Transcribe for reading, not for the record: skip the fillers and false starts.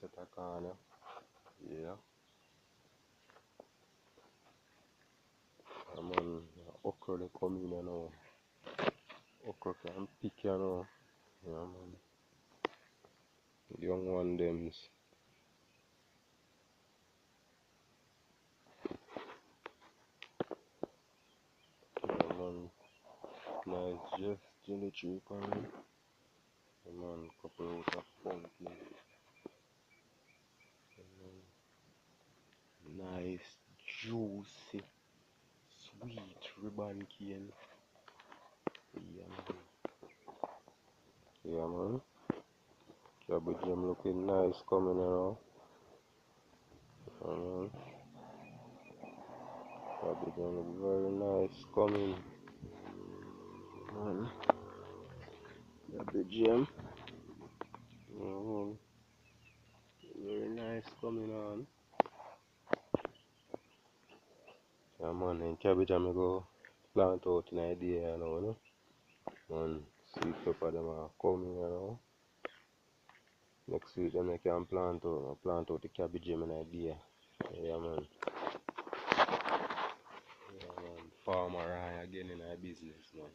set a corner. Yeah. Okra they come in, you know. Okra can pick, you know. Yeah, man. The young one them's. Yeah, man. Nice just jelly tree pan. Yeah, man. Couple out of pumpkin. Nice, juicy, sweet ribbon cane. Yeah, man. Yeah, man. Cabbage jam looking nice coming around. Yeah, man. Cabbage jam look very nice coming. Man. Cabbage jam. Yeah, man. Very nice coming on. Yeah, man. And cabbage jam I go plant out in idea, you know. And sweet pepper them are coming, you know. Next week then I can plant out the cabbage jam in idea. Yeah, man. Yeah, man. Farmer Ryan again in our business, man.